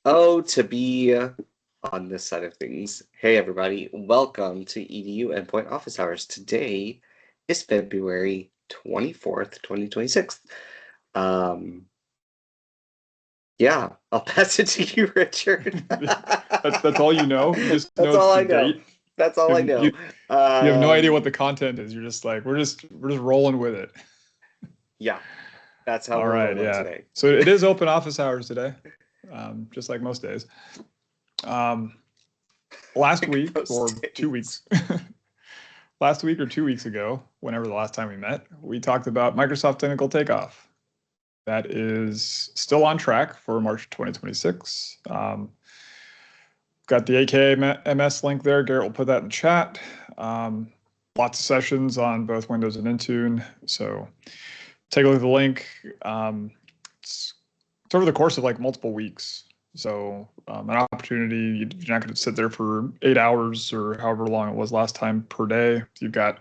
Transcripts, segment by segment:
Oh, to be on this side of things. Hey, everybody. Welcome to EDU Endpoint Office Hours. Today is February 24th, 2026. Yeah, I'll pass it to you, Richard. That's all you know? You just That's know it's all the I know. date? That's all I You, know. you, you have no idea what the content is. You're just like, we're just rolling with it. Yeah, that's how All we're right, rolling yeah. today. So it is open office hours today, just like most days. Last week or 2 weeks, last week or 2 weeks ago, whenever the last time we met, we talked about Microsoft Technical Takeoff. That is still on track for March 2026. Got the AKMS link there. Garrett will put that in the chat. Lots of sessions on both Windows and Intune. So take a look at the link. It's over the course of like multiple weeks. So an opportunity, you're not going to sit there for 8 hours or however long it was last time per day. You've got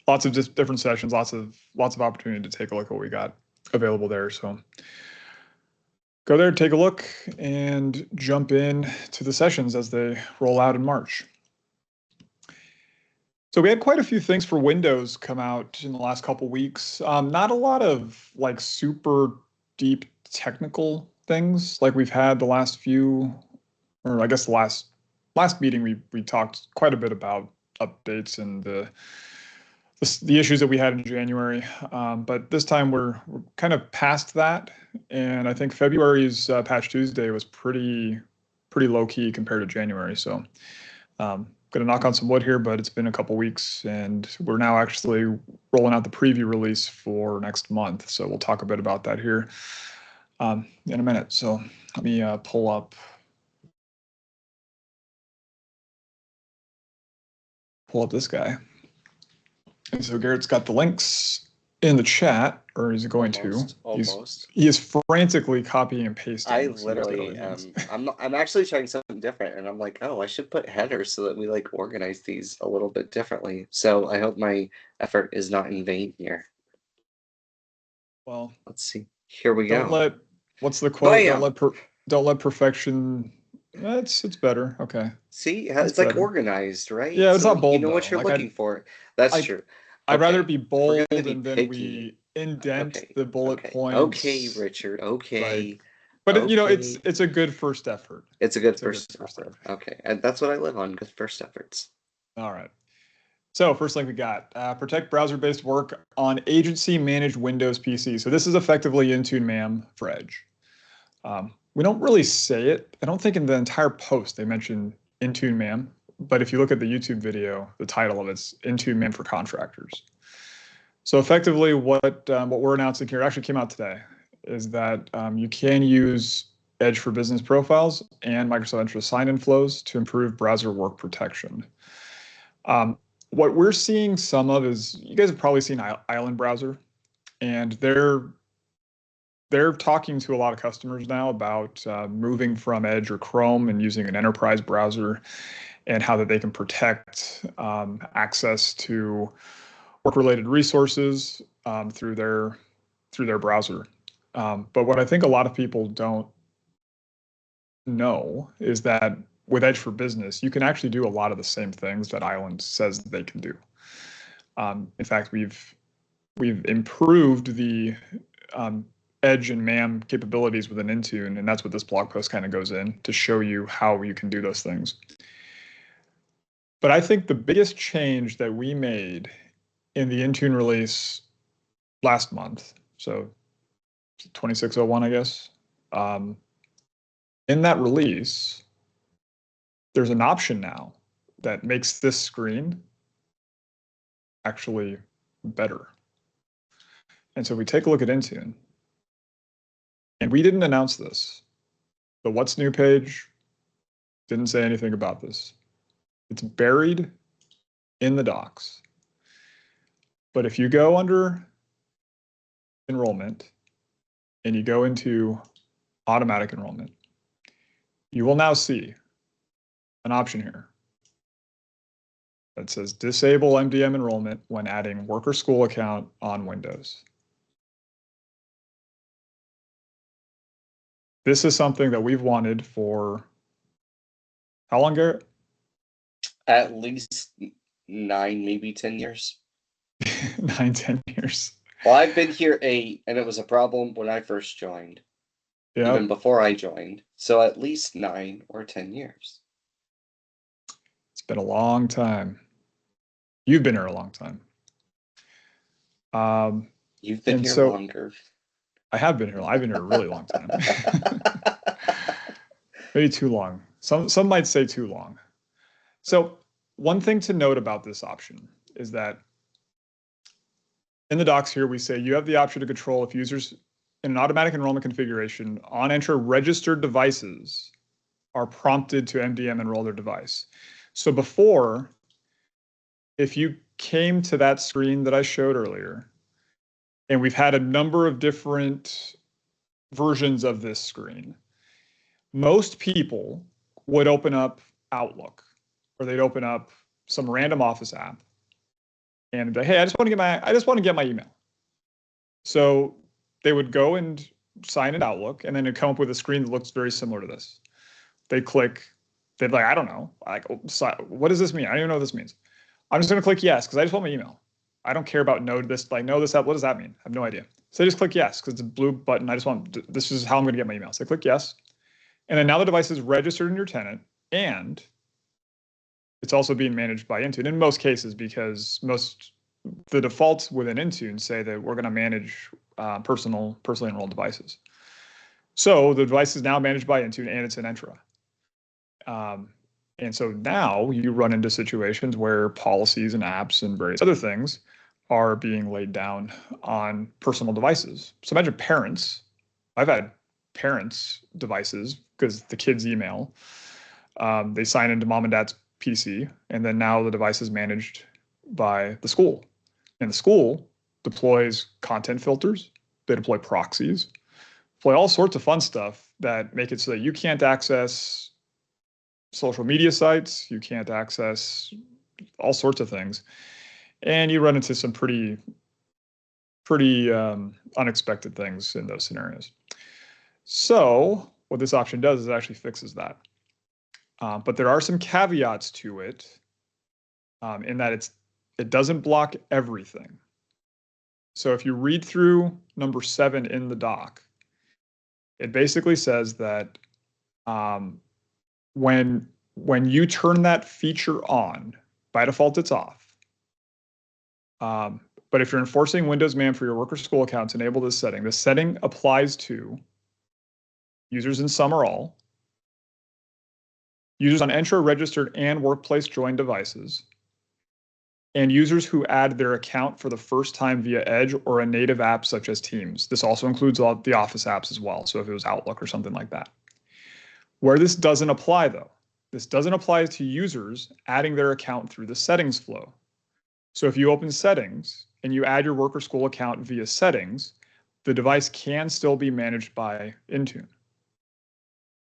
lots of just different sessions, lots of opportunity to take a look at what we got available there. So go there, take a look, and jump in to the sessions as they roll out in March. So we had quite a few things for Windows come out in the last couple weeks. Not a lot of like super deep technical things like we've had the last few, or I guess the last meeting we talked quite a bit about updates and the issues that we had in January. But this time we're kind of past that, and I think February's Patch Tuesday was pretty low key compared to January. So going to knock on some wood here, but it's been a couple weeks, and we're now actually rolling out the preview release for next month. So we'll talk a bit about that here in a minute. So let me pull up this guy. And so Garrett's got the links in the chat, or is he going to? Almost. He is frantically copying and pasting. I literally am. I'm actually trying something different, and I'm like, oh, I should put headers so that we like organize these a little bit differently. So I hope my effort is not in vain here. Well, let's see. Here we go. What's the quote? Bam! Don't let perfection. It's better. Okay. See, it's like organized, right? Yeah, it's not bold. You know what you're looking for. That's true. I'd rather it be bold and then we indent the bullet points. Okay, Richard. Okay. But it's a good first effort. It's a good first effort. Okay, and that's what I live on. Good first efforts. All right. So first link we got, protect browser-based work on agency-managed Windows PC. So this is effectively Intune MAM for Edge. We don't really say it. I don't think in the entire post they mention Intune MAM, but if you look at the YouTube video, the title of it's Intune MAM for contractors. So effectively what we're announcing here, actually came out today, is that you can use Edge for business profiles and Microsoft Entra sign-in flows to improve browser work protection. What we're seeing some of is, you guys have probably seen Island Browser, and they're talking to a lot of customers now about moving from Edge or Chrome and using an enterprise browser, and how that they can protect access to work-related resources through their browser. But what I think a lot of people don't know is that with Edge for Business, you can actually do a lot of the same things that Island says they can do. In fact, we've improved the Edge and MAM capabilities within Intune, and that's what this blog post kind of goes in to show you how you can do those things. But I think the biggest change that we made in the Intune release last month, so 2601, I guess, in that release, there's an option now that makes this screen actually better. And so we take a look at Intune, and we didn't announce this. The What's New page didn't say anything about this. It's buried in the docs. But if you go under Enrollment and you go into Automatic Enrollment, you will now see an option here that says Disable MDM Enrollment when adding work or school account on Windows. This is something that we've wanted for how long, Garrett? At least 9, maybe 10 years. 9, 10 years. Well, I've been here 8, and it was a problem when I first joined, even Yeah, before I joined. So at least 9 or 10 years. it's been a long time. You've been here a long time. You've been And here so longer. I have been here. I've been here a really long time. Maybe too long. Some might say too long. So one thing to note about this option is that in the docs here, we say you have the option to control if users in an automatic enrollment configuration on enter registered devices are prompted to MDM enroll their device. So before, if you came to that screen that I showed earlier, and we've had a number of different versions of this screen, most people would open up Outlook, or they'd open up some random Office app and be, hey, I just want to get my email. So they would go and sign in Outlook, and then it'd come up with a screen that looks very similar to this. They'd click, they'd like, I don't know, like, what does this mean? I don't even know what this means. I'm just going to click yes because I just want my email. I don't care about no this, like no this app. What does that mean? I have no idea. So I just click yes because it's a blue button. I just want, this is how I'm going to get my email. So I click yes. And then now the device is registered in your tenant, and it's also being managed by Intune in most cases, because the defaults within Intune say that we're going to manage personally enrolled devices. So the device is now managed by Intune, and it's in Entra. And so now you run into situations where policies and apps and various other things are being laid down on personal devices. So imagine parents. I've had parents' devices because the kids email. They sign into mom and dad's PC, and then now the device is managed by the school. And the school deploys content filters. They deploy proxies, deploy all sorts of fun stuff that make it so that you can't access social media sites, you can't access all sorts of things, and you run into some pretty unexpected things in those scenarios. So what this option does is it actually fixes that. But there are some caveats to it, in that it doesn't block everything. So if you read through number 7 in the doc, it basically says that when you turn that feature on, by default it's off. But if you're enforcing Windows MAM for your work or school accounts, enable this setting. The setting applies to users in some or all, users on Entra registered and workplace joined devices, and users who add their account for the first time via Edge or a native app such as Teams. This also includes all the Office apps as well, so if it was Outlook or something like that. Where this doesn't apply, though, this doesn't apply to users adding their account through the settings flow. So if you open settings and you add your work or school account via settings, the device can still be managed by Intune.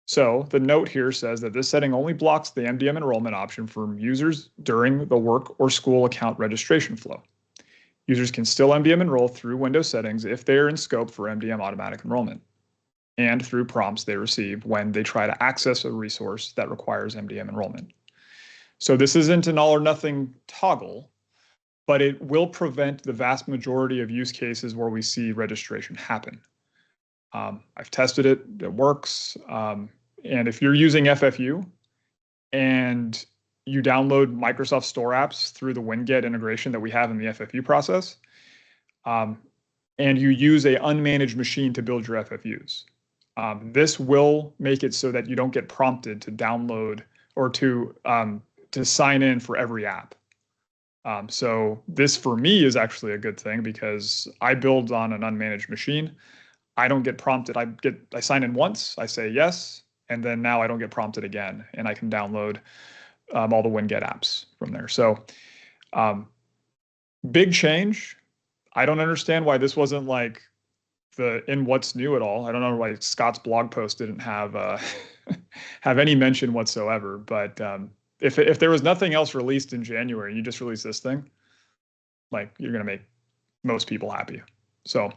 So the note here says that this setting only blocks the MDM enrollment option for users during the work or school account registration flow. Users can still MDM enroll through Windows settings if they are in scope for MDM automatic enrollment, and through prompts they receive when they try to access a resource that requires MDM enrollment. So this isn't an all or nothing toggle, but it will prevent the vast majority of use cases where we see registration happen. I've tested it, it works. And if you're using FFU and you download Microsoft Store apps through the WinGet integration that we have in the FFU process, and you use a unmanaged machine to build your FFUs, this will make it so that you don't get prompted to download or to sign in for every app. So this for me is actually a good thing because I build on an unmanaged machine. I don't get prompted. I sign in once, I say yes, and then now I don't get prompted again, and I can download all the WinGet apps from there. So big change. I don't understand why this wasn't like in what's new at all. I don't know why Scott's blog post didn't have have any mention whatsoever. But if there was nothing else released in January, you just release this thing, like you're gonna make most people happy. So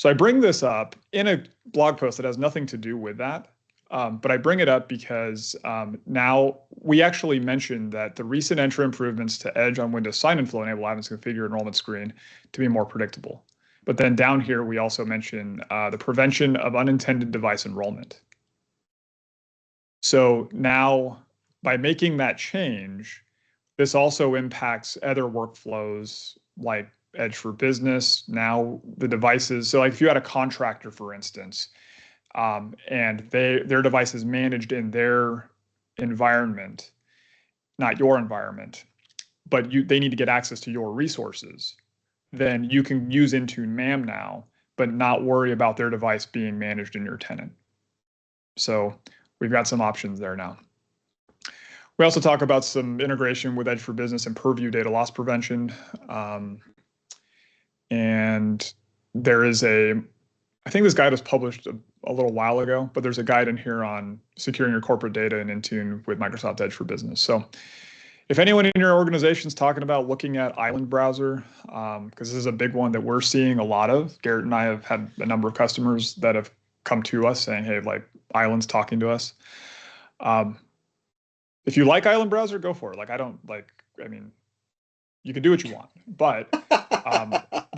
So I bring this up in a blog post that has nothing to do with that. But I bring it up because now we actually mentioned that the recent Entra improvements to Edge on Windows sign-in flow enable admins to configure enrollment screen to be more predictable. But then down here, we also mention the prevention of unintended device enrollment. So now by making that change, this also impacts other workflows like Edge for Business. Now the devices, so like if you had a contractor, for instance, and their device is managed in their environment, not your environment, but they need to get access to your resources, then you can use Intune MAM now, but not worry about their device being managed in your tenant. So we've got some options there now. We also talk about some integration with Edge for Business and Purview data loss prevention. And there is I think this guide was published a little while ago, but there's a guide in here on securing your corporate data in Intune with Microsoft Edge for Business. So if anyone in your organization is talking about looking at Island Browser, because this is a big one that we're seeing a lot of, Garrett and I have had a number of customers that have come to us saying, hey, like Island's talking to us. If you like Island Browser, go for it. Like, I mean, you can do what you want, but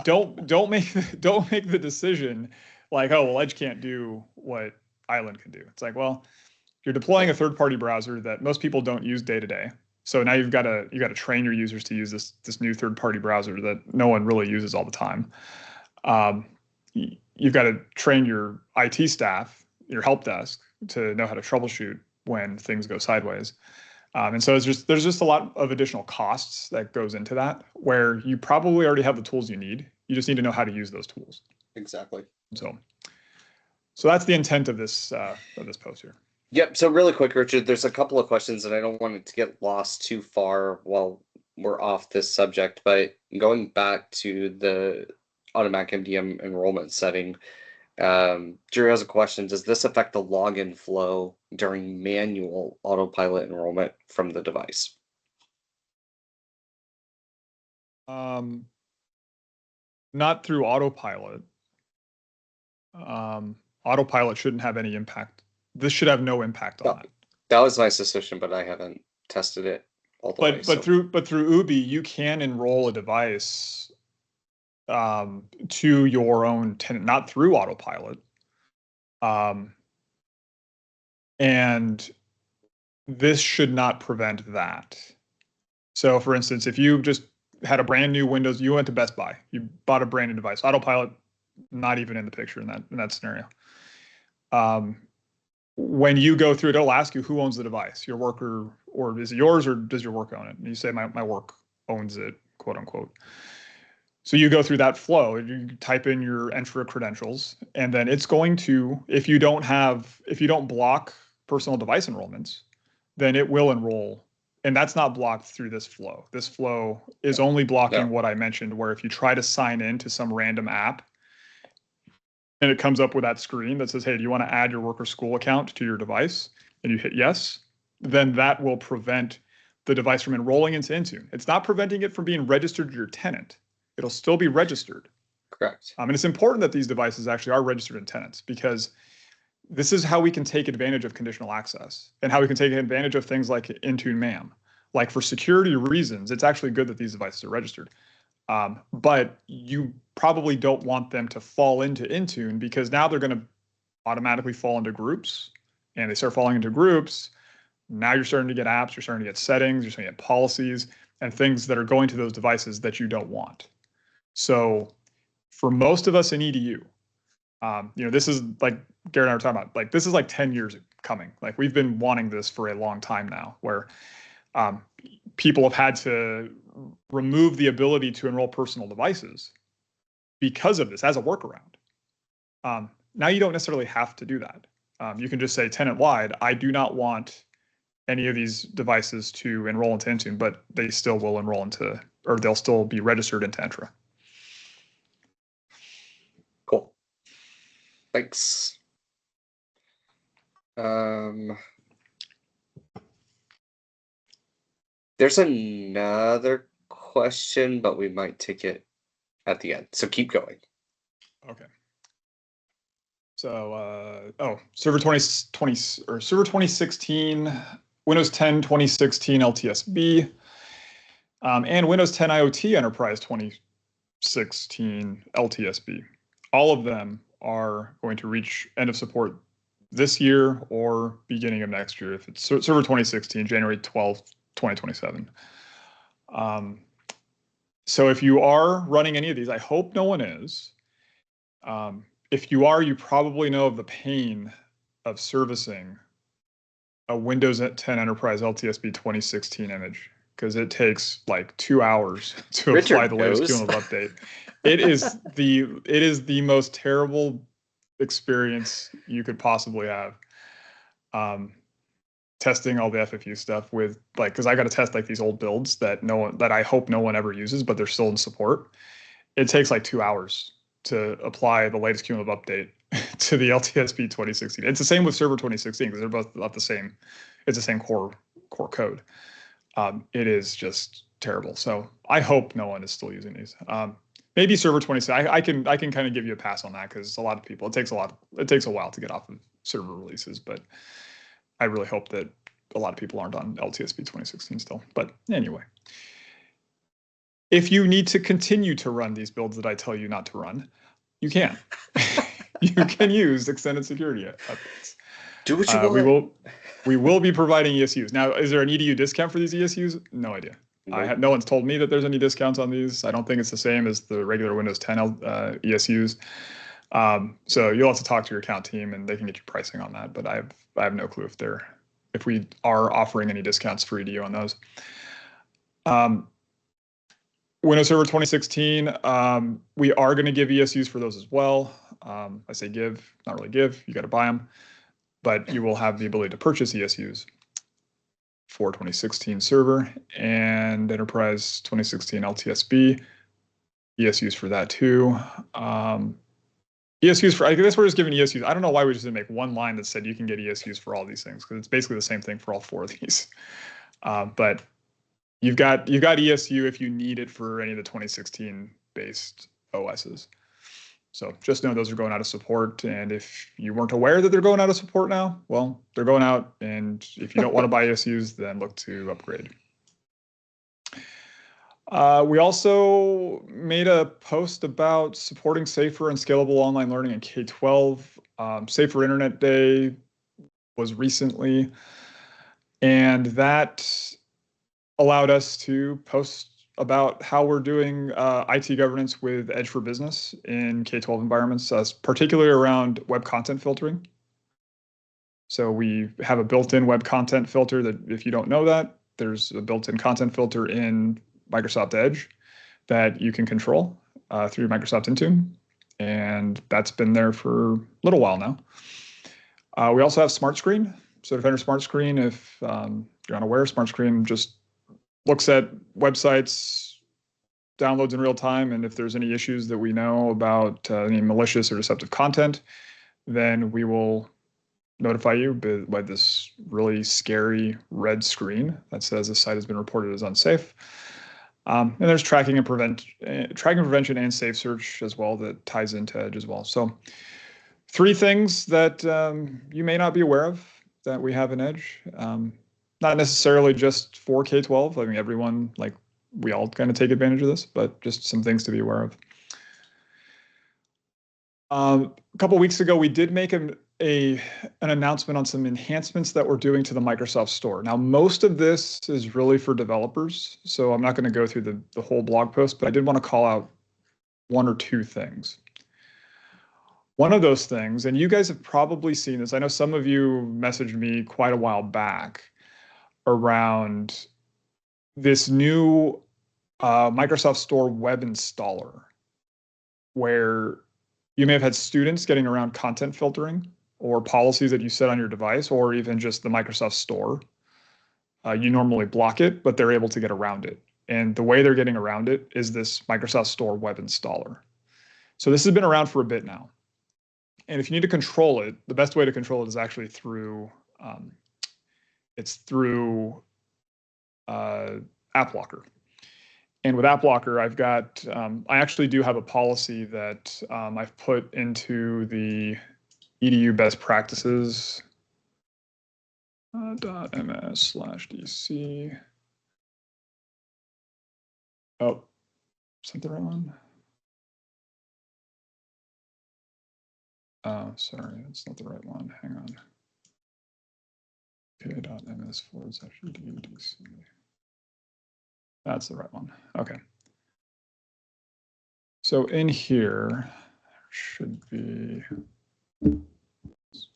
don't make the decision like, oh, well, Edge can't do what Island can do. It's like, well, you're deploying a third-party browser that most people don't use day to day. So now you've got to train your users to use this new third-party browser that no one really uses all the time. You've got to train your IT staff, your help desk, to know how to troubleshoot when things go sideways. And so there's just a lot of additional costs that goes into that, where you probably already have the tools you need. You just need to know how to use those tools. Exactly. So that's the intent of this post here. Yep. So really quick, Richard, there's a couple of questions, and I don't want it to get lost too far while we're off this subject. But going back to the automatic MDM enrollment setting, Drew has a question. Does this affect the login flow during manual autopilot enrollment from the device? Not through autopilot. Autopilot shouldn't have any impact. This should have no impact on it. That was my suspicion, but I haven't tested it all the way. But through Ubi, you can enroll a device to your own tenant, not through autopilot. And this should not prevent that. So for instance, if you just had a brand new Windows, you went to Best Buy, you bought a brand new device, autopilot, not even in the picture in that scenario. When you go through it, it'll ask you who owns the device, your worker, or is it yours, or does your work own it? And you say, my work owns it, quote unquote. So you go through that flow, you type in your Entra credentials, and then it's going to, if you don't block personal device enrollments, then it will enroll. And that's not blocked through this flow. This flow is only blocking what I mentioned, where if you try to sign in to some random app, and it comes up with that screen that says, hey, do you want to add your work or school account to your device? And you hit yes, then that will prevent the device from enrolling into Intune. It's not preventing it from being registered to your tenant. It'll still be registered. Correct. And it's important that these devices actually are registered in tenants, because this is how we can take advantage of conditional access and how we can take advantage of things like Intune MAM. Like for security reasons, it's actually good that these devices are registered. But you probably don't want them to fall into Intune, because now they're going to automatically fall into groups, and they start falling into groups. Now you're starting to get apps, you're starting to get settings, you're starting to get policies and things that are going to those devices that you don't want. So for most of us in EDU, this is like Garrett and I were talking about, like this is like 10 years coming. Like we've been wanting this for a long time now, where people have had to remove the ability to enroll personal devices because of this as a workaround. Now you don't necessarily have to do that. You can just say tenant-wide, I do not want any of these devices to enroll into Intune, but they still will enroll into, or they'll still be registered into Entra. Cool. Thanks. There's another question, but we might take it at the end. So keep going. Okay. So, Server 2020 or Server 2016, Windows 10 2016 LTSB, and Windows 10 IoT Enterprise 2016 LTSB. All of them are going to reach end of support this year or beginning of next year. If it's Server 2016, January 12th, 2027. So if you are running any of these, I hope no one is. If you are, you probably know of the pain of servicing a Windows 10 Enterprise LTSB 2016 image, because it takes like 2 hours to Richard apply the latest knows. cumulative update. It is the most terrible experience you could possibly have. Testing all the FFU stuff with because I got to test like these old builds that I hope no one ever uses, but they're still in support. It takes like 2 hours to apply the latest cumulative update to the LTSB 2016. It's the same with Server 2016 because they're both not the same. It's the same core code. It is just terrible. So I hope no one is still using these. Maybe Server 2016. I can kind of give you a pass on that because a lot of people. It takes a while to get off of server releases, but I really hope that a lot of people aren't on LTSB 2016 still. But anyway, if you need to continue to run these builds that I tell you not to run, you can. You can use extended security updates. Do what you want. We will be providing ESUs. Now, is there an EDU discount for these ESUs? No idea. Nope. No one's told me that there's any discounts on these. I don't think it's the same as the regular Windows 10 ESUs. So you'll have to talk to your account team and they can get you pricing on that. But I have no clue if we are offering any discounts for EDU on those. Windows Server 2016, we are going to give ESUs for those as well. I say give, not really give. You got to buy them, but you will have the ability to purchase ESUs for 2016 Server and Enterprise 2016 LTSB. ESUs for that too. ESUs for, I guess we're just giving ESUs. I don't know why we just didn't make one line that said you can get ESUs for all these things, because it's basically the same thing for all 4 of these. But you've got ESU if you need it for any of the 2016 based OSs. So just know those are going out of support. And if you weren't aware that they're going out of support now, well, they're going out. And if you don't want to buy ESUs, then look to upgrade. We also made a post about supporting safer and scalable online learning in K-12. Safer Internet Day was recently, and that allowed us to post about how we're doing IT governance with Edge for Business in K-12 environments, particularly around web content filtering. So we have a built-in web content filter that, if you don't know that, there's a built-in content filter in Microsoft Edge that you can control through Microsoft Intune. And that's been there for a little while now. We also have Smart Screen. So Defender Smart Screen, if you're unaware, Smart Screen just looks at websites, downloads in real time, and if there's any issues that we know about any malicious or deceptive content, then we will notify you by this really scary red screen that says the site has been reported as unsafe. And there's tracking prevention and safe search as well that ties into Edge as well. So 3 things that you may not be aware of that we have in Edge. Not necessarily just for K-12. I mean, everyone, we all kind of take advantage of this, but just some things to be aware of. A couple weeks ago, we did make an announcement on some enhancements that we're doing to the Microsoft Store. Now, most of this is really for developers, so I'm not going to go through the whole blog post, but I did want to call out 1 or 2 things. One of those things, and you guys have probably seen this, I know some of you messaged me quite a while back around this new Microsoft Store web installer, where you may have had students getting around content filtering or policies that you set on your device, or even just the Microsoft Store. You normally block it, but they're able to get around it. And the way they're getting around it is this Microsoft Store web installer. So this has been around for a bit now. And if you need to control it, the best way to control it is actually through App Locker. And with App Locker, I've got, I actually do have a policy that I've put into the EDU best practices .ms/dc. Oh, is that the right one? Oh, sorry, that's not the right one. Hang on. k.ms/EDUDC. That's the right one. Okay. So in here should be.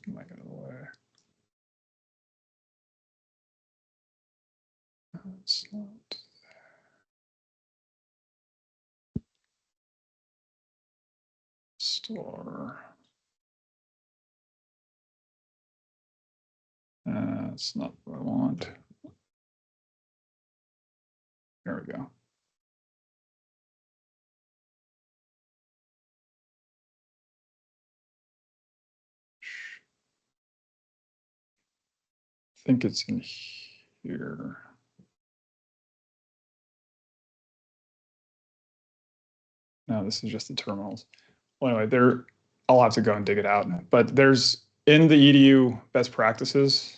Might get out of the way. It's not. Store. That's not what I want. There we go. I think it's in here. No, this is just the terminals. Well, anyway, I'll have to go and dig it out. But there's in the EDU best practices.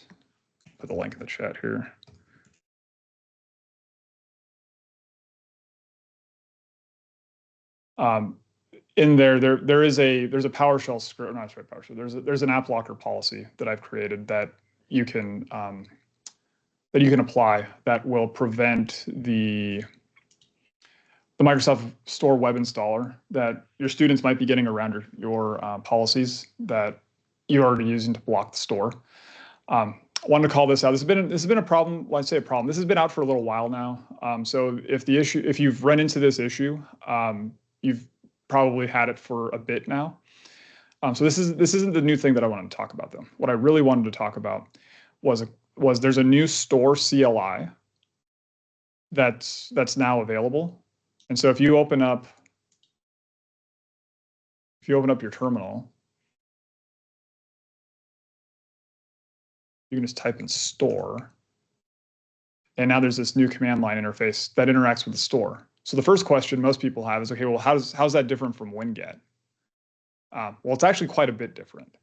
Put the link in the chat here. In there's a PowerShell script. Not sorry, PowerShell. There's an app locker policy that I've created that you can apply that will prevent the Microsoft Store web installer that your students might be getting around your policies that you're already using to block the store. I wanted to call this out. This has been a problem. Well, I say a problem. This has been out for a little while now. So if you've run into this issue, you've probably had it for a bit now. So this isn't the new thing that I wanted to talk about though. What I really wanted to talk about was there's a new store CLI that's now available. And so if you open up your terminal, you can just type in store. And now there's this new command line interface that interacts with the store. So the first question most people have is, okay, well, how's that different from WinGet? Well, it's actually quite a bit different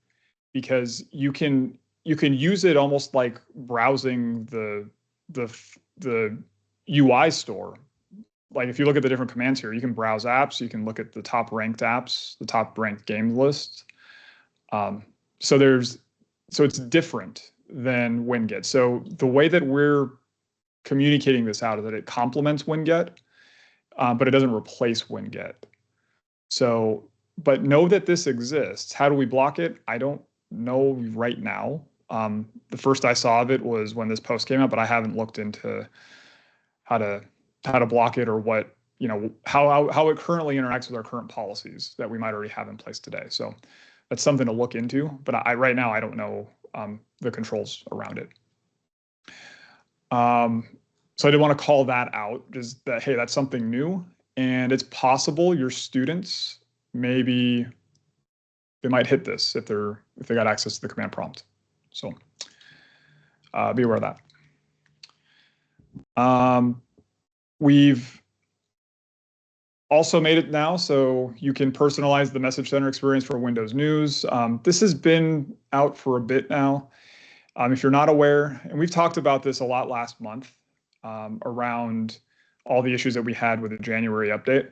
because you can use it almost like browsing the UI store. Like if you look at the different commands here, you can browse apps, you can look at the top ranked apps, the top ranked game list. So it's different than WinGet. So the way that we're communicating this out is that it complements WinGet, but it doesn't replace WinGet. So, but know that this exists. How do we block it? I don't know right now. The first I saw of it was when this post came out, but I haven't looked into how to block it or what, how it currently interacts with our current policies that we might already have in place today. So that's something to look into, but right now I don't know the controls around it. So I did want to call that out, just that, hey, that's something new, and it's possible your students they might hit this if they got access to the command prompt. So be aware of that. We've also made it now so you can personalize the message center experience for Windows News. This has been out for a bit now. If you're not aware, and we've talked about this a lot last month around all the issues that we had with the January update,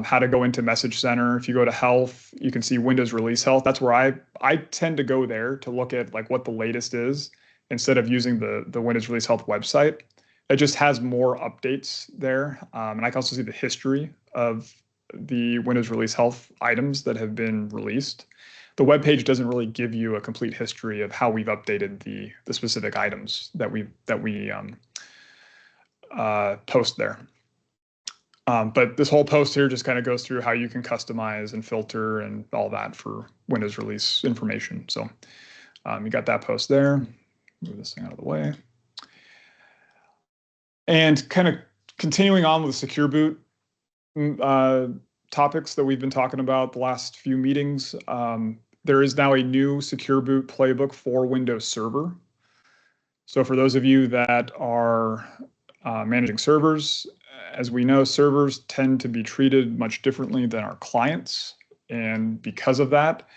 how to go into Message Center. If you go to Health, you can see Windows Release Health. That's where I tend to go there to look at like what the latest is instead of using the Windows Release Health website. It just has more updates there. And I can also see the history of the Windows Release Health items that have been released. The web page doesn't really give you a complete history of how we've updated the specific items that we post there. But this whole post here just kind of goes through how you can customize and filter and all that for Windows release information. So you got that post there. Move this thing out of the way. And kind of continuing on with the secure boot topics that we've been talking about the last few meetings, there is now a new secure boot playbook for Windows Server. So for those of you that are managing servers, as we know, servers tend to be treated much differently than our clients. And because of that,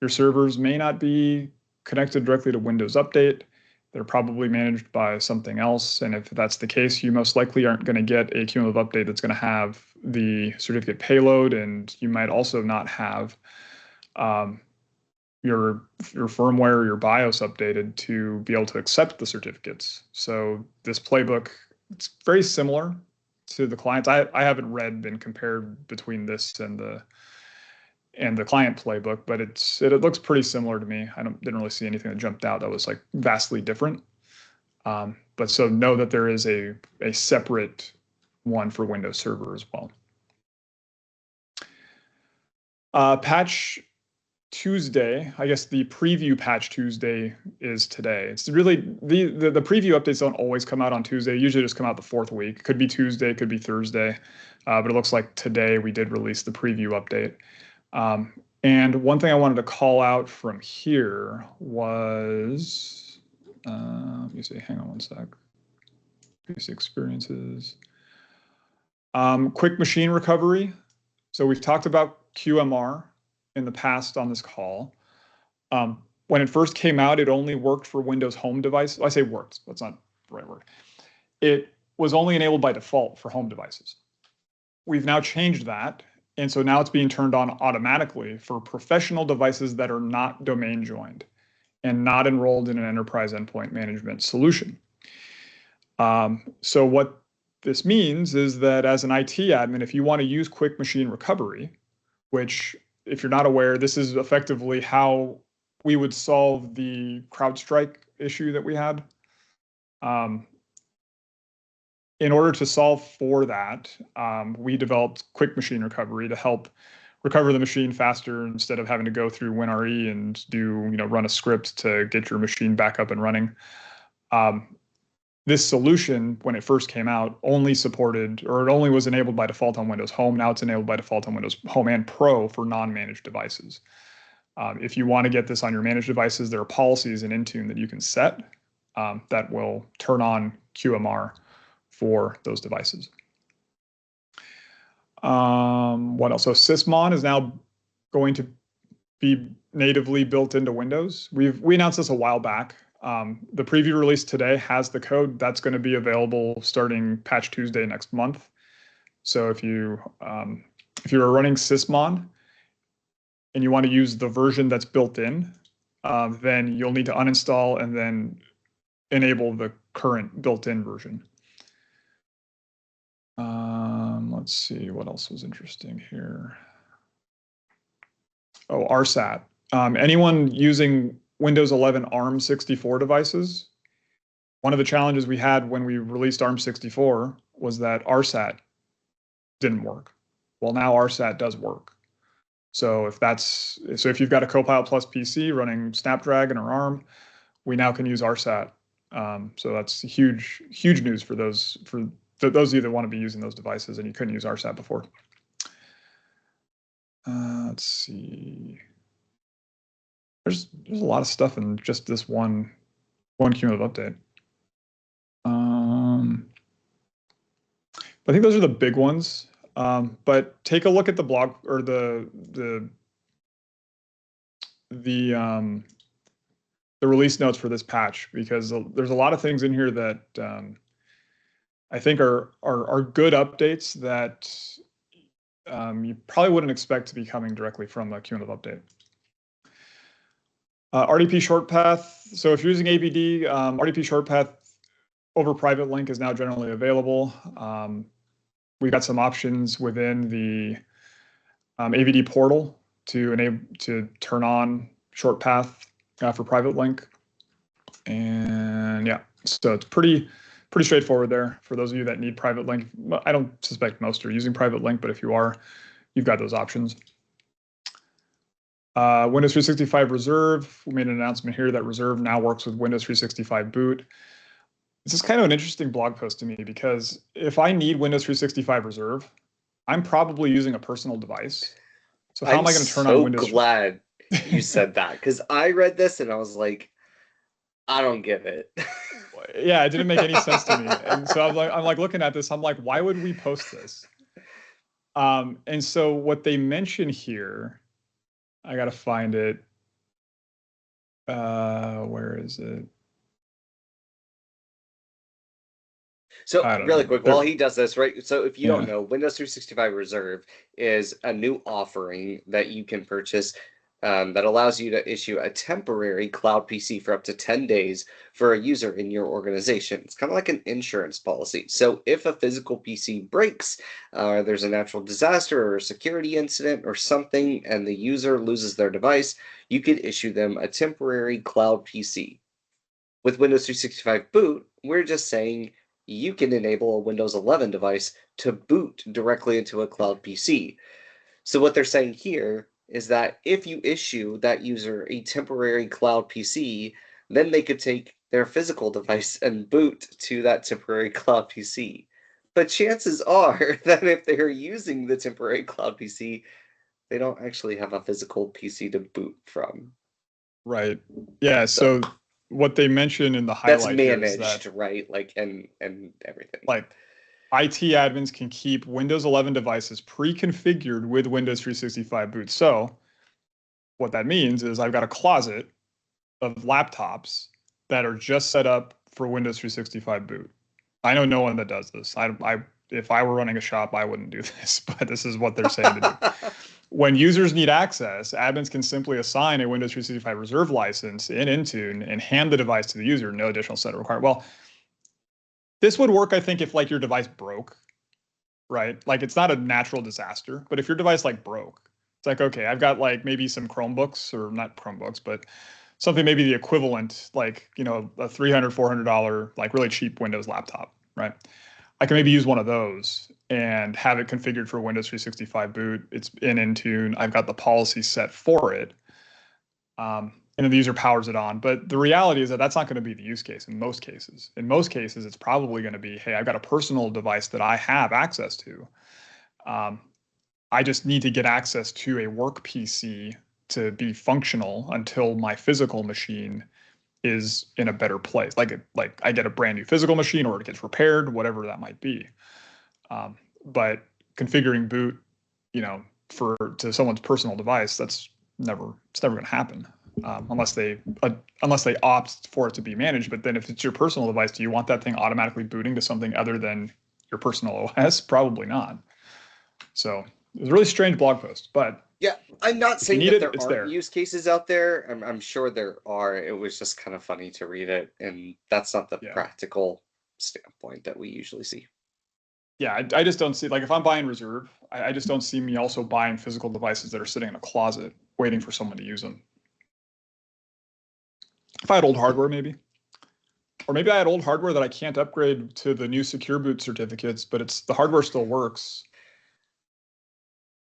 Your servers may not be connected directly to Windows Update. They're probably managed by something else. And if that's the case, you most likely aren't going to get a cumulative update that's going to have the certificate payload. And you might also not have your firmware or your BIOS updated to be able to accept the certificates. So this playbook, it's very similar to the clients. I haven't read and compared between this and the client playbook, but it looks pretty similar to me. Didn't really see anything that jumped out that was like vastly different. But so know that there is a separate one for Windows Server as well. Patch Tuesday, I guess the preview patch Tuesday is today. It's really the preview updates don't always come out on Tuesday. They usually just come out the 4th week. Could be Tuesday, could be Thursday, but it looks like today we did release the preview update. And one thing I wanted to call out from here was, let me see, hang on one sec. PC experiences. Quick machine recovery. So we've talked about QMR in the past on this call. When it first came out, it only worked for Windows home devices. I say worked, that's not the right word. It was only enabled by default for home devices. We've now changed that. And so now it's being turned on automatically for professional devices that are not domain joined and not enrolled in an enterprise endpoint management solution. So what this means is that as an IT admin, if you want to use quick machine recovery, which if you're not aware, this is effectively how we would solve the CrowdStrike issue that we had. In order to solve for that, we developed quick machine recovery to help recover the machine faster instead of having to go through WinRE and run a script to get your machine back up and running. This solution, when it first came out, only supported, or it only was enabled by default on Windows Home. Now it's enabled by default on Windows Home and Pro for non-managed devices. If you want to get this on your managed devices, there are policies in Intune that you can set that will turn on QMR for those devices. What else? So Sysmon is now going to be natively built into Windows. We announced this a while back. The preview release today has the code that's going to be available starting Patch Tuesday next month. So if you're running Sysmon and you want to use the version that's built in, then you'll need to uninstall and then enable the current built-in version. Let's see, what else was interesting here? Oh, RSAT. Anyone using Windows 11 ARM64 devices, one of the challenges we had when we released ARM64 was that RSAT didn't work. Well, now RSAT does work. So if you've got a Copilot Plus PC running Snapdragon or ARM, we now can use RSAT. So that's huge news for those of you that want to be using those devices and you couldn't use RSAT before. Let's see. There's a lot of stuff in just this one cumulative update. I think those are the big ones. But take a look at the blog or the release notes for this patch, because there's a lot of things in here that I think are good updates that you probably wouldn't expect to be coming directly from a cumulative update. RDP short path. So if you're using AVD, RDP short path over private link is now generally available. We've got some options within the AVD portal to turn on short path for private link. And yeah, so it's pretty straightforward there for those of you that need private link. I don't suspect most are using private link, but if you are, you've got those options. Windows 365 Reserve, we made an announcement here that Reserve now works with Windows 365 boot. This is kind of an interesting blog post to me, because if I need Windows 365 Reserve, I'm probably using a personal device. So how am I going to turn on Windows? I'm so glad you said that, because I read this and I was like, I don't get it. Yeah, it didn't make any sense to me. And so I'm like looking at this, I'm like, why would we post this? And so what they mention here, I got to find it. Where is it? So I don't really know. quick, while he does this, right? So if you don't Yeah. know, Windows 365 Reserve is a new offering that you can purchase that allows you to issue a temporary cloud PC for up to 10 days for a user in your organization. It's kind of like an insurance policy. So if a physical PC breaks, or there's a natural disaster or a security incident or something, and the user loses their device, you could issue them a temporary cloud PC. With Windows 365 Boot, we're just saying you can enable a Windows 11 device to boot directly into a cloud PC. So what they're saying here is that if you issue that user a temporary cloud PC, then they could take their physical device and boot to that temporary cloud PC. But chances are that if they're using the temporary cloud PC, they don't actually have a physical PC to boot from. Right. Yeah. So So what they mention in the that's highlight here is managed, that right? Like and everything. like IT admins can keep Windows 11 devices pre-configured with Windows 365 boot. So what that means is I've got a closet of laptops that are just set up for Windows 365 boot. I know no one that does this. If I were running a shop, I wouldn't do this, but this is what they're saying to do. When users need access, admins can simply assign a Windows 365 Reserve license in Intune and hand the device to the user. No additional setup required. Well, this would work, I think, if like your device broke, right? Like it's not a natural disaster, but if your device like broke, it's like, okay, I've got like maybe some Chromebooks or not Chromebooks, but something maybe the equivalent, like, you know, a $300, $400, like really cheap Windows laptop, right? I can maybe use one of those and have it configured for Windows 365 boot. It's in Intune. I've got the policy set for it. And then the user powers it on. But the reality is that that's not going to be the use case in most cases. In most cases, it's probably going to be, hey, I've got a personal device that I have access to. Um, I just need to get access to a work PC to be functional until my physical machine is in a better place. Like I get a brand new physical machine or it gets repaired, whatever that might be. But configuring boot, you know, to someone's personal device, it's never going to happen unless they opt for it to be managed. But then if it's your personal device, do you want that thing automatically booting to something other than your personal OS? Probably not. So it was a really strange blog post, but yeah, I'm not if you saying need that it, there it's aren't there. use cases out there. I'm sure there are. It was just kind of funny to read it, and that's not the Yeah. practical standpoint that we usually see. Yeah, I just don't see, like, if I'm buying Reserve, I just don't see me also buying physical devices that are sitting in a closet waiting for someone to use them. If I had old hardware, maybe. Or maybe I had old hardware that I can't upgrade to the new Secure Boot certificates, but the hardware still works.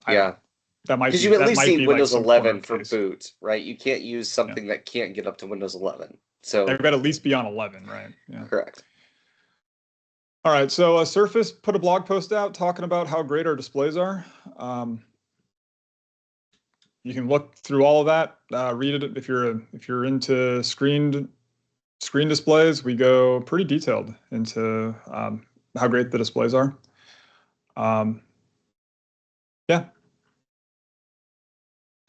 I don't Yeah, know. That might because be you at least need like Windows some corner 11 of for case. boot, right? You can't use Yeah. something that can't get up to Windows 11. I've So got to at least be on 11, right? Yeah. correct. All right. So Surface put a blog post out talking about how great our displays are. You can look through all of that, read it if you're into screen displays. We go pretty detailed into how great the displays are. Yeah,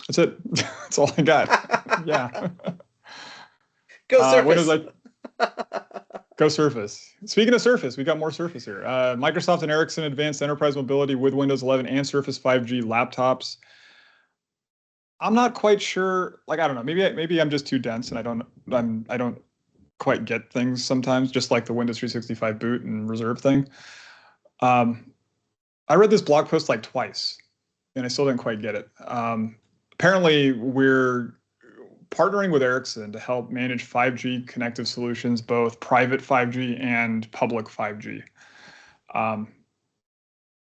that's it. That's all I got. Yeah. Go Windows, Surface. like, go Surface. Speaking of Surface, we got more Surface here. Microsoft and Ericsson advanced enterprise mobility with Windows 11 and Surface 5G laptops. I'm not quite sure. Like, I don't know. Maybe I'm just too dense and I don't quite get things sometimes. Just like the Windows 365 boot and reserve thing. Um, I read this blog post like twice, and I still didn't quite get it. Apparently, we're partnering with Ericsson to help manage 5G connective solutions, both private 5G and public 5G.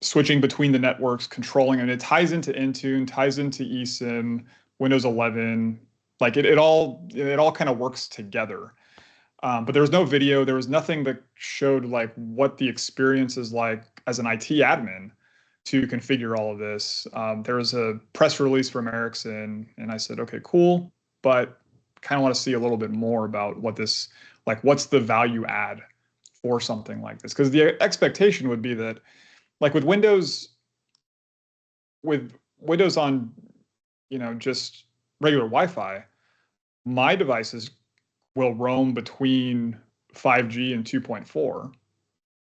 Switching between the networks, controlling, and it ties into Intune, ties into eSIM, Windows 11. Like it all kind of works together. But there was no video. There was nothing that showed like what the experience is like as an IT admin to configure all of this. There was a press release from Ericsson, and I said, okay, cool, but kind of want to see a little bit more about what this, like, what's the value add for something like this? Because the expectation would be that, like, with Windows on, you know, just regular Wi-Fi, my devices will roam between 5G and 2.4,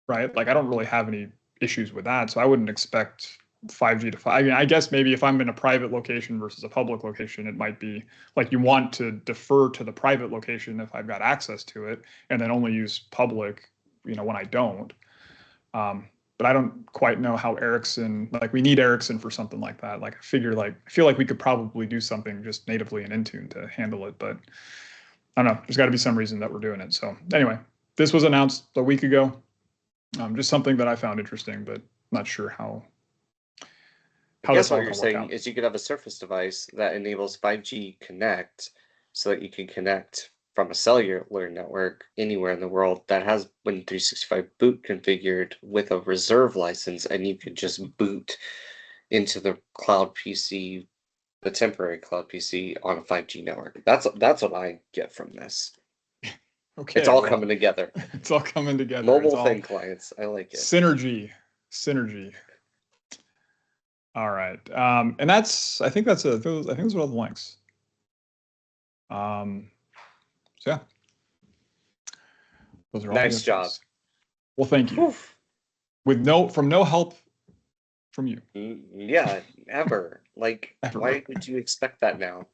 right? Like I don't really have any issues with that. So I wouldn't expect 5G to 5. I mean, I guess maybe if I'm in a private location versus a public location, it might be like you want to defer to the private location if I've got access to it, and then only use public, when I don't. But I don't quite know how Ericsson, like we need Ericsson for something like that. Like I feel like we could probably do something just natively in Intune to handle it, but I don't know. There's got to be some reason that we're doing it. So anyway, this was announced a week ago. Just something that I found interesting, but not sure how I guess that's all what you're going to work saying out. is you could have a Surface device that enables 5G Connect so that you can connect from a cellular network anywhere in the world that has Win365 boot configured with a reserve license, and you could just boot into the cloud PC, the temporary cloud PC on a 5G network. That's what I get from this. Okay, It's all well, coming together. it's all coming together. Mobile It's all thin clients. I like it. synergy. All right, and I think those are all the links. So yeah, those are all. Nice job. Well, thank you. Oof. With no help from you. Yeah, ever. Like, Ever. why would you expect that now?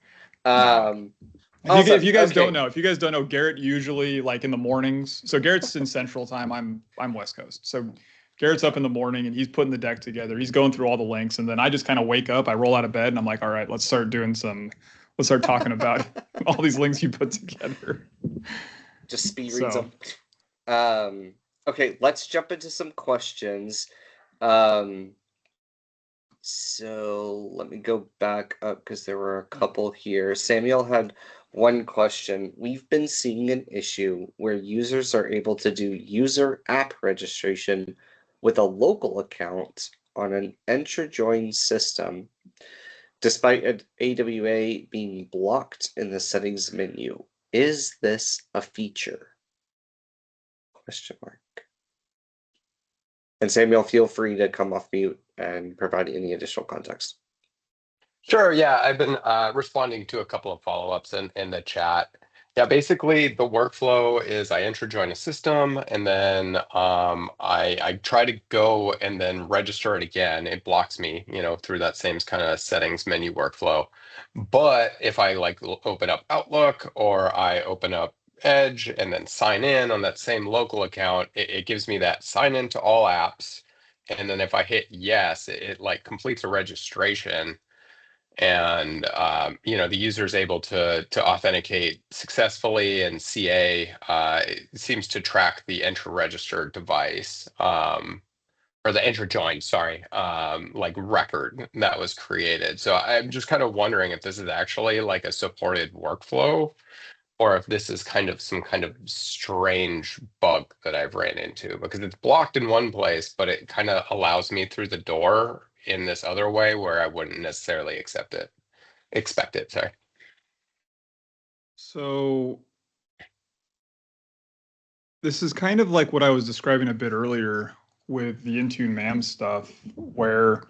If you guys okay. don't know, Garrett usually like in the mornings. So Garrett's in Central Time. I'm West Coast. So Garrett's up in the morning and he's putting the deck together. He's going through all the links, and then I just kind of wake up. I roll out of bed and I'm like, all right, let's start talking about all these links you put together. Just speed reads them. Okay, let's jump into some questions. So let me go back up because there were a couple here. Samuel had one question. We've been seeing an issue where users are able to do user app registration with a local account on an enter-join system, despite an AWA being blocked in the settings menu. Is this a feature? Question mark. And Samuel, feel free to come off mute and provide any additional context. Sure. Yeah, I've been responding to a couple of follow-ups in the chat. Yeah, basically the workflow is I enter join a system, and then I try to go and then register it again. It blocks me, through that same kind of settings menu workflow. But if I like open up Outlook or I open up Edge and then sign in on that same local account, it gives me that sign in to all apps. And then if I hit yes, it like completes a registration, and the user is able to authenticate successfully, and CA seems to track the enter registered device, or the enter join, sorry, like record that was created. So I'm just kind of wondering if this is actually like a supported workflow, or if this is kind of some kind of strange bug that I've ran into, because it's blocked in one place, but it kind of allows me through the door in this other way where I wouldn't necessarily expect it. Sorry. So this is kind of like what I was describing a bit earlier with the Intune MAM stuff, where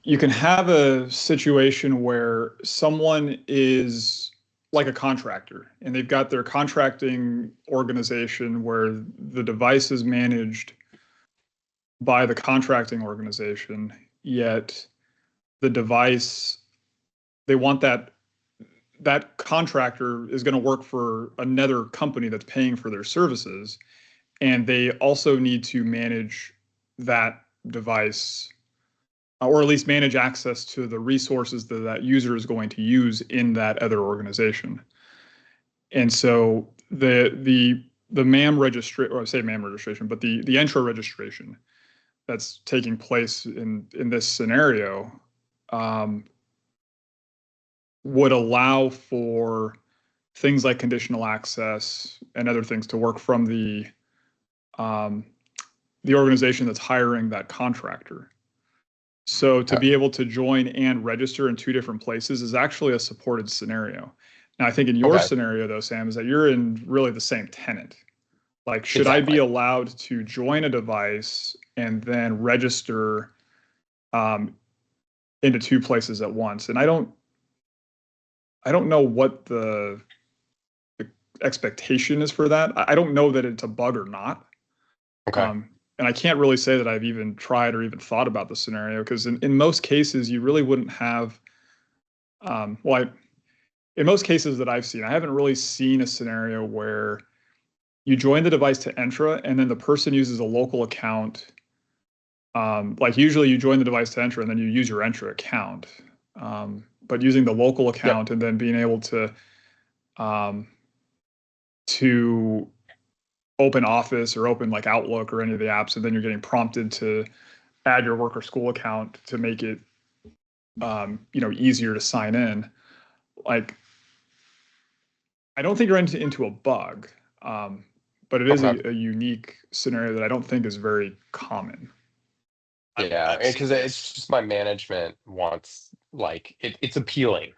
you can have a situation where someone is like a contractor and they've got their contracting organization where the device is managed by the contracting organization, yet the device, they want that contractor is going to work for another company that's paying for their services, and they also need to manage that device, or at least manage access to the resources that user is going to use in that other organization. And so the MAM registration, or I say MAM registration, but the intro registration that's taking place in this scenario would allow for things like conditional access and other things to work from the organization that's hiring that contractor. So to be able to join and register in two different places is actually a supported scenario. Now, I think in your scenario, though, Sam, is that you're in really the same tenant. Like, should I be allowed to join a device and then register into two places at once? And I don't know what the expectation is for that. I don't know that it's a bug or not. Okay. And I can't really say that I've even tried or even thought about the scenario, because in most cases you really wouldn't have. In most cases that I've seen, I haven't really seen a scenario where you join the device to Entra and then the person uses a local account. Like usually you join the device to Entra and then you use your Entra account. But using the local account and then being able to open Office or open like Outlook or any of the apps, and then you're getting prompted to add your work or school account to make it easier to sign in. Like, I don't think you're into a bug, but it is a unique scenario that I don't think is very common. Yeah, because it's just my management wants, like, it's appealing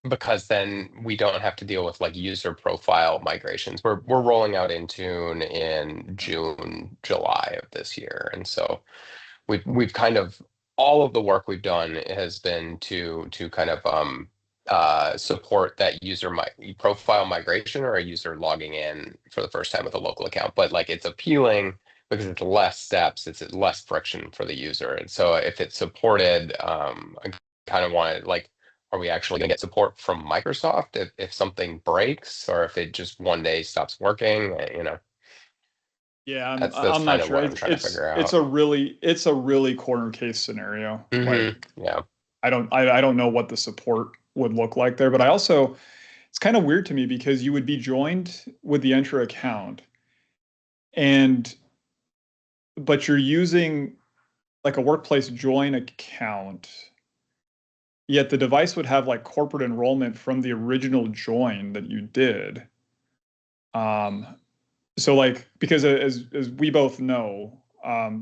because then we don't have to deal with like user profile migrations. We're rolling out Intune in June, July of this year, and so we've kind of, all of the work we've done has been to kind of support that user profile migration, or a user logging in for the first time with a local account. But like, it's appealing because it's less steps, it's less friction for the user. And so if it's supported, I kind of want to, like, are we actually going to get support from Microsoft if something breaks, or if it just one day stops working? Yeah, That's I'm kind not of sure. what I'm trying to figure out. It's a really corner case scenario. Like, Yeah. I don't know what the support would look like there, but it's kind of weird to me because you would be joined with the Entra account, but you're using like a workplace join account, yet the device would have like corporate enrollment from the original join that you did. So like, because as we both know,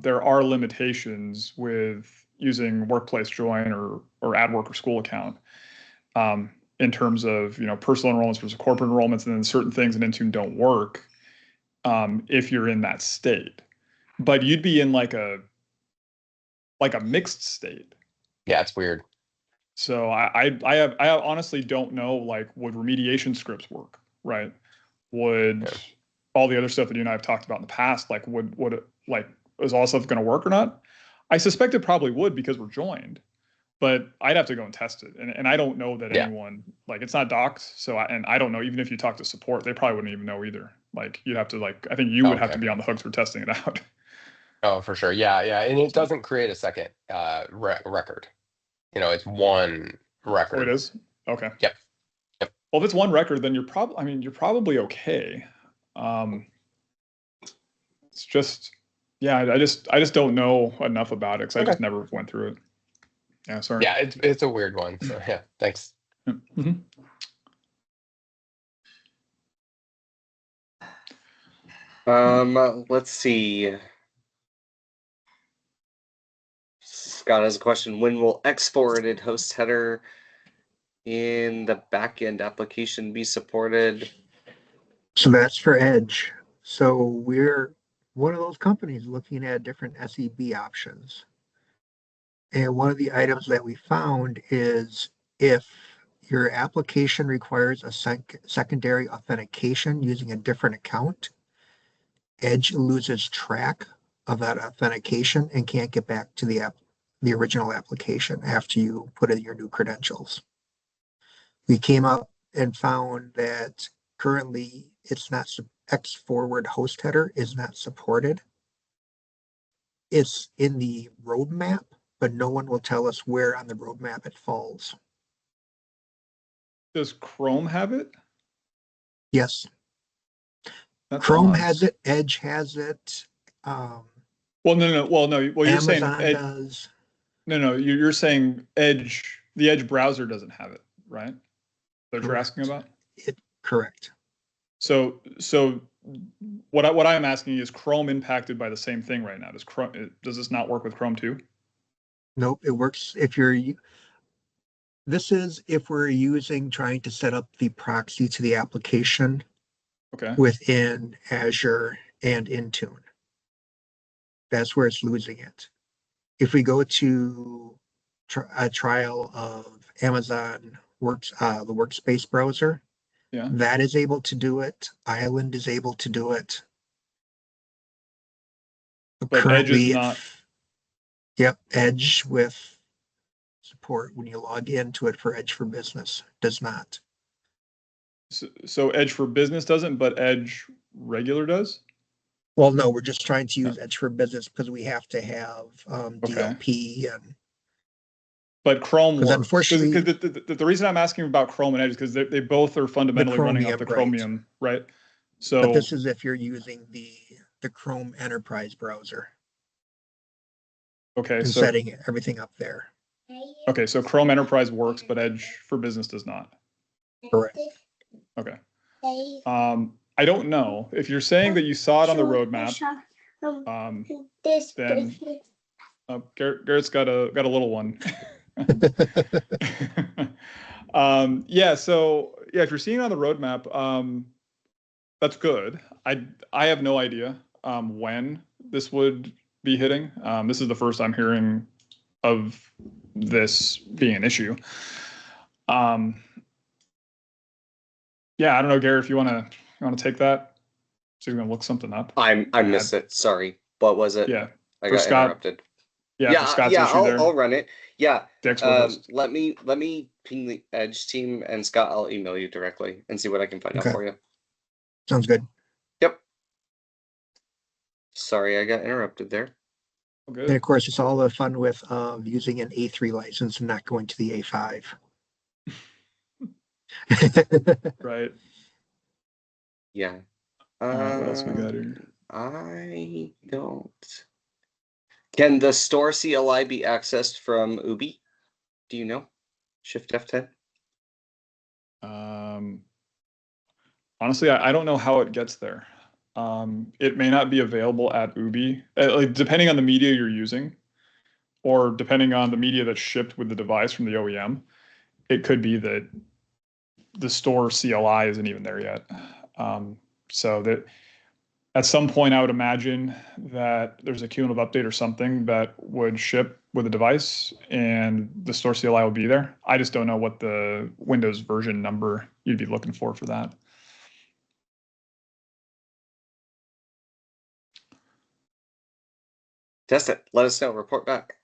there are limitations with using workplace join or add work or school account, in terms of, personal enrollments versus corporate enrollments, and then certain things in Intune don't work if you're in that state. But you'd be in like a mixed state. Yeah, it's weird. So I honestly don't know, like, would remediation scripts work, right? Would all the other stuff that you and I have talked about in the past, like, would it, like, is all stuff going to work or not? I suspect it probably would because we're joined, but I'd have to go and test it. And I don't know that anyone, like, it's not docs. So, I don't know, even if you talk to support, they probably wouldn't even know either. Like, you'd have to, like, I think you would have to be on the hooks for testing it out. Oh, for sure. Yeah. And it doesn't create a second record. It's one record. Oh, it is? Okay. Yep. Well, if it's one record, then you're probably okay. It's just, yeah, I just don't know enough about it because I just never went through it. Yeah, sorry. Yeah, it's a weird one. So yeah, thanks. Mm-hmm. Let's see. Scott has a question. When will X-forwarded host header in the backend application be supported? So that's for Edge. So we're one of those companies looking at different SEB options. And one of the items that we found is if your application requires a secondary authentication using a different account, Edge loses track of that authentication and can't get back to the original application after you put in your new credentials. We came up and found that currently it's not, X forward host header is not supported. It's in the roadmap, but no one will tell us where on the roadmap it falls. Does Chrome have it? Yes. That's Chrome odd. has it. Edge has it. Well, no. Well, you're Amazon saying does. No. You're saying Edge. The Edge browser doesn't have it, right? That you're asking about? Correct. So what I'm asking is Chrome impacted by the same thing right now? Does this not work with Chrome too? Nope, it works if this is if we're trying to set up the proxy to the application within Azure and Intune. That's where it's losing it. If we go to a trial of Amazon the workspace browser. Yeah. That is able to do it. Island is able to do it. But Edge is not. Yep, Edge with support when you log into it for Edge for Business does not. So Edge for Business doesn't, but Edge regular does? Well, no, we're just trying to use Edge for Business because we have to have Okay. DLP and. But Chrome works. Unfortunately, the reason I'm asking about Chrome and Edge is because they both are fundamentally running off the Chromium, right? So, but this is if you're using the Chrome Enterprise browser. Okay, and so setting everything up there. Okay, so Chrome Enterprise works, but Edge for Business does not. Correct. Okay. I don't know if you're saying that you saw it on the roadmap. Then Garrett's got a little one. Yeah. So yeah, if you're seeing it on the roadmap, that's good. I have no idea when this would be hitting. This is the first I'm hearing of this being an issue. Yeah, I don't know, Garrett, if you want to take that. So you're gonna look something up. I missed it. Sorry. What was it? Yeah. I got interrupted. Yeah, for Scott's issue I'll run it. Yeah. Let me ping the Edge team, and Scott, I'll email you directly and see what I can find out for you. Sounds good. Yep. Sorry, I got interrupted there. And of course, it's all the fun with using an A3 license and not going to the A5. Right. Yeah. What else we got here? I don't. Can the store CLI be accessed from Ubi? Do you know? Shift F10? Honestly, I don't know how it gets there. It may not be available at Ubi, like depending on the media you're using, or depending on the media that's shipped with the device from the OEM. It could be that the store CLI isn't even there yet. So that at some point, I would imagine that there's a cumulative update or something that would ship with the device, and the store CLI will be there. I just don't know what the Windows version number you'd be looking for that. Test it. Let us know. Report back.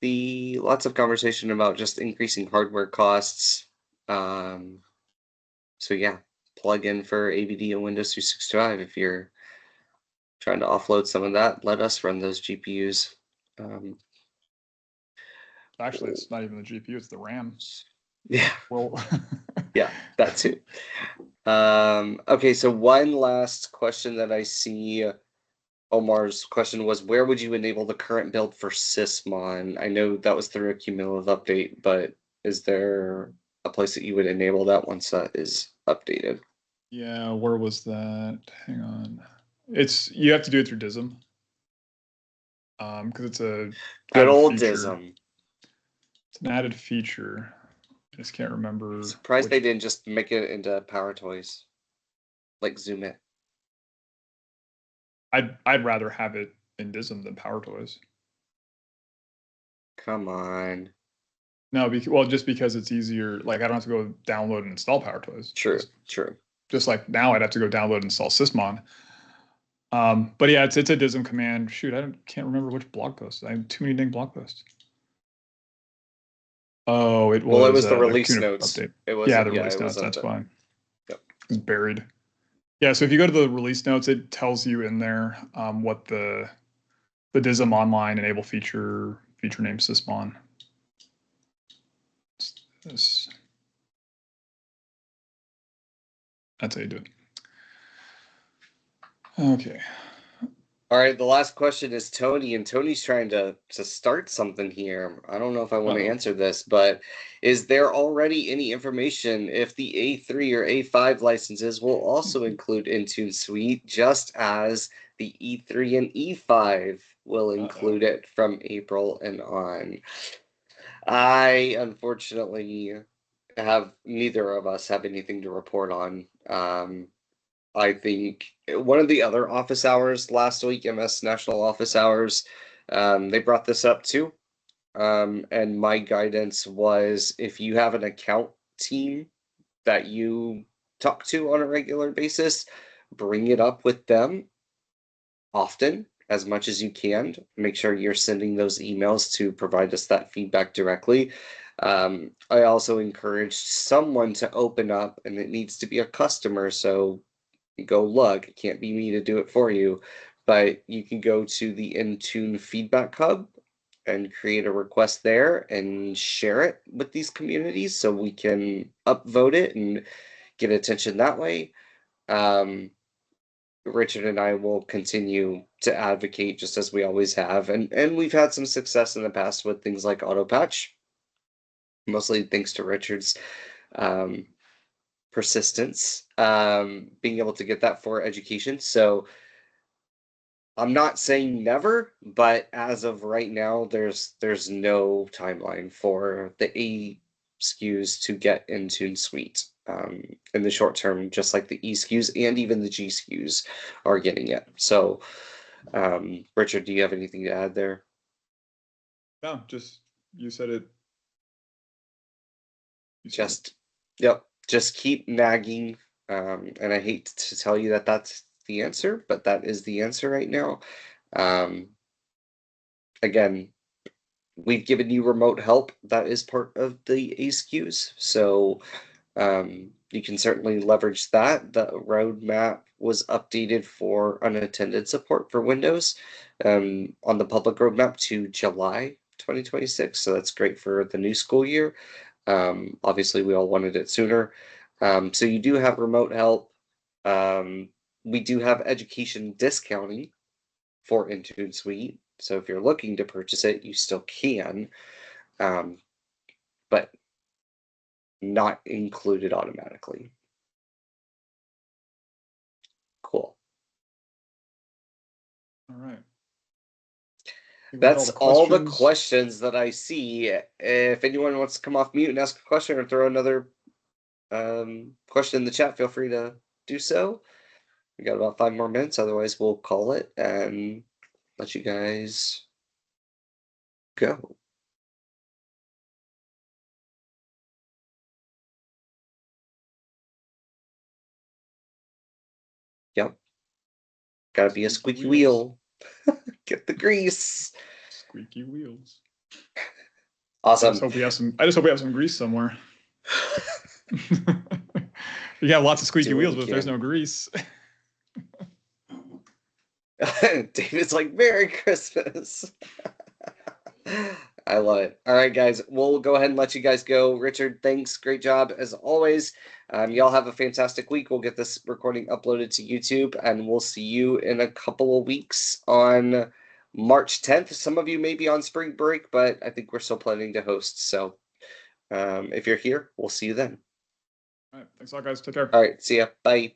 Lots of conversation about just increasing hardware costs. So yeah, plug in for AVD and Windows 365 if you're trying to offload some of that. Let us run those GPUs. Actually, it's not even the GPU; it's the RAM. Yeah. Well. Yeah, that too. Okay, so one last question that I see. Omar's question was, where would you enable the current build for Sysmon? I know that was through a cumulative update, but is there a place that you would enable that once that is updated? Yeah, where was that? Hang on. You have to do it through DISM. Because it's a good old DISM. It's an added feature. I just can't remember. I'm surprised they didn't just make it into Power Toys, like Zoom It. I'd rather have it in DISM than Power Toys. Come on. No, just because it's easier. Like I don't have to go download and install Power Toys. True. Just like now, I'd have to go download and install Sysmon. But yeah, it's a DISM command. Shoot, can't remember which blog post. I have too many dang blog posts. Oh, it was the release notes. Update. It was the release notes. That's fine. Yep. It's buried. Yeah, so if you go to the release notes, it tells you in there what the DISM online enable feature name Sysmon. That's how you do it. Okay. All right, the last question is Tony, and Tony's trying to start something here. I don't know if I want to answer this, but is there already any information if the A3 or A5 licenses will also include Intune Suite, just as the E3 and E5 will include it from April and on? I unfortunately neither of us have anything to report on. I think one of the other office hours last week, MS National Office Hours, they brought this up too. and my guidance was if you have an account team that you talk to on a regular basis, bring it up with them often, as much as you can. Make sure you're sending those emails to provide us that feedback directly. I also encouraged someone to open up, and it needs to be a customer, so go look. It can't be me to do it for you, but you can go to the Intune Feedback Hub and create a request there and share it with these communities so we can upvote it and get attention that way. Richard and I will continue to advocate just as we always have, and we've had some success in the past with things like AutoPatch, mostly thanks to Richard's persistence, being able to get that for education. So I'm not saying never, but as of right now, there's no timeline for the A SKUs to get into Suite in the short term, just like the E SKUs and even the G SKUs are getting it. So, Richard, do you have anything to add there? No, just you said it. Yep, just keep nagging. And I hate to tell you that that's the answer, but that is the answer right now. Again, we've given you remote help. That is part of the ASQs. So you can certainly leverage that. The roadmap was updated for unattended support for Windows on the public roadmap to July 2026. So that's great for the new school year. Obviously, we all wanted it sooner. So you do have remote help. We do have education discounting for Intune Suite. So if you're looking to purchase it, you still can, but not included automatically. Cool. All right. That's all the questions that I see. If anyone wants to come off mute and ask a question or throw another question in the chat, feel free to do so. We got about 5 more minutes, otherwise we'll call it and let you guys go. Yep. Gotta be a squeaky wheel. Get the grease. Squeaky wheels. Awesome. I just hope we have some grease somewhere. You got lots of squeaky wheels, but if there's no grease. David's like, Merry Christmas. I love it. All right, guys, we'll go ahead and let you guys go. Richard, thanks. Great job as always. Y'all have a fantastic week. We'll get this recording uploaded to YouTube, and we'll see you in a couple of weeks on March 10th. Some of you may be on spring break, but I think we're still planning to host. So if you're here, we'll see you then. All right. Thanks a lot, guys. Take care. All right. See ya. Bye.